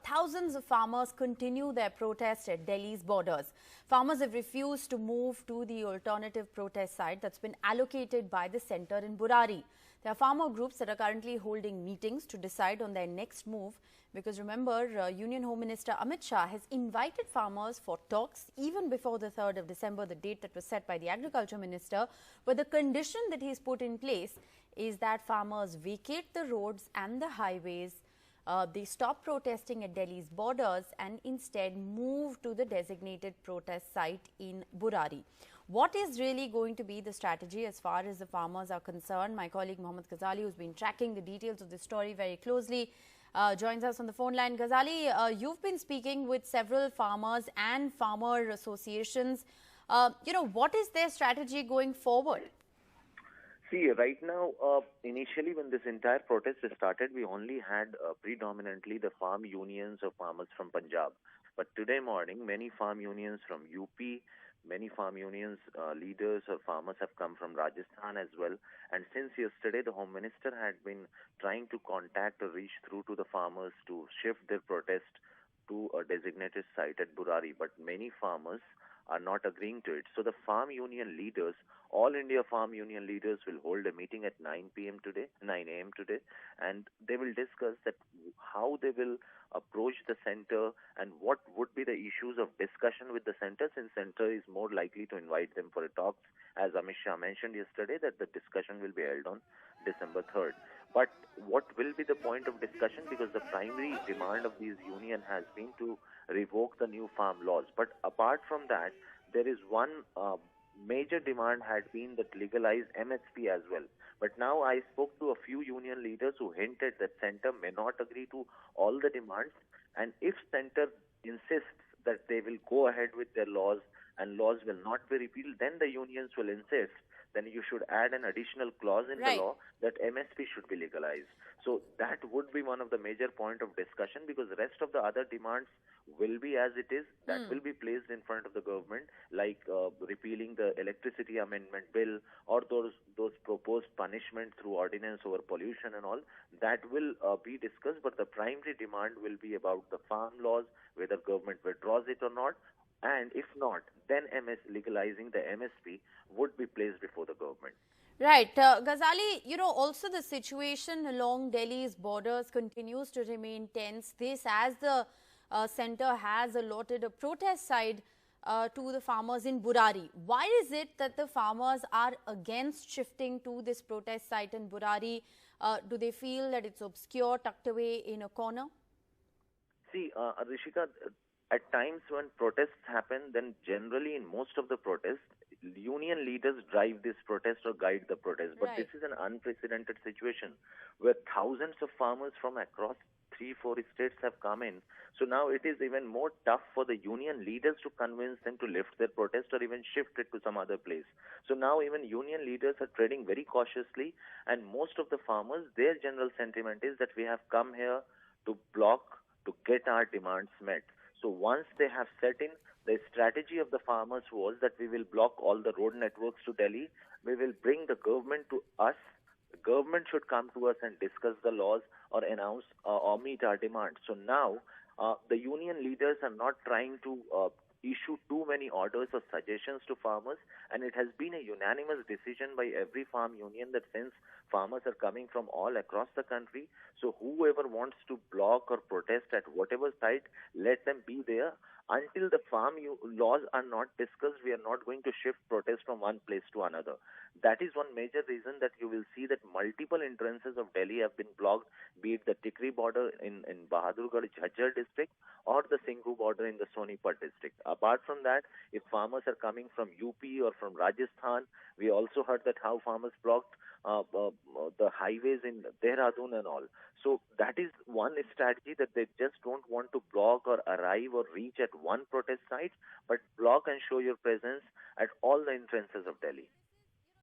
thousands of farmers continue their protest at Delhi's borders. Farmers have refused to move to the alternative protest site that's been allocated by the centre in Burari. There are farmer groups that are currently holding meetings to decide on their next move because remember, Union Home Minister Amit Shah has invited farmers for talks even before the 3rd of December, the date that was set by the Agriculture Minister. But the condition that he's put in place is that farmers vacate the roads and the highways. They stop protesting at Delhi's borders and instead move to the designated protest site in Burari. What is really going to be the strategy as far as the farmers are concerned? My colleague Mohammad Ghazali, who's been tracking the details of this story very closely, joins us on the phone line. Ghazali, you've been speaking with several farmers and farmer associations. What is their strategy going forward? See, right now, initially when this entire protest started, we only had predominantly the farm unions of farmers from Punjab. But today morning, many farm unions from UP, many farm unions leaders or farmers have come from Rajasthan as well. And since yesterday, the Home Minister had been trying to contact or reach through to the farmers to shift their protest to a designated site at Burari. But many farmers are not agreeing to it. So the farm union leaders, all India farm union leaders, will hold a meeting at 9 a.m. today, and they will discuss that how they will approach the center and what would be the issues of discussion with the center, since center is more likely to invite them for a talks. As Amit Shah mentioned yesterday, that the discussion will be held on December 3rd. But what will be the point of discussion? Because the primary demand of these union has been to revoke the new farm laws. But apart from that, there is one major demand had been that legalize MSP as well. But now I spoke to a few union leaders who hinted that center may not agree to all the demands, and if center insists that they will go ahead with their laws and laws will not be repealed, then the unions will insist. Then you should add an additional clause in the law that MSP should be legalized. So that would be one of the major point of discussion, because the rest of the other demands will be as it is. That will be placed in front of the government, like repealing the electricity amendment bill or those proposed punishment through ordinance over pollution and all. That will be discussed, but the primary demand will be about the farm laws, whether government withdraws it or not. And if not, then legalizing the MSP would be placed before the government. Right. Ghazali, also the situation along Delhi's borders continues to remain tense. This as the centre has allotted a protest site to the farmers in Burari. Why is it that the farmers are against shifting to this protest site in Burari? Do they feel that it's obscure, tucked away in a corner? See, Rishika, at times when protests happen, then generally in most of the protests, union leaders drive this protest or guide the protest. But this is an unprecedented situation where thousands of farmers from across 3-4 states have come in. So now it is even more tough for the union leaders to convince them to lift their protest or even shift it to some other place. So now even union leaders are treading very cautiously, and most of the farmers, their general sentiment is that we have come here to block, to get our demands met. So once they have set in, the strategy of the farmers was that we will block all the road networks to Delhi. We will bring the government to us. The government should come to us and discuss the laws or announce or meet our demands. So now the union leaders are not trying to issue too many orders or suggestions to farmers, and it has been a unanimous decision by every farm union that since farmers are coming from all across the country, so whoever wants to block or protest at whatever site, let them be there. Until the farm laws are not discussed, we are not going to shift protest from one place to another. That is one major reason that you will see that multiple entrances of Delhi have been blocked, be it the Tikri border in Bahadurgarh, Jhajjar district, or the Singhu border in the Sonipat district. Apart from that, if farmers are coming from UP or from Rajasthan, we also heard that how farmers blocked the highways in Dehradun and all. So that is one strategy, that they just don't want to block or arrive or reach at one protest site, but block and show your presence at all the entrances of Delhi.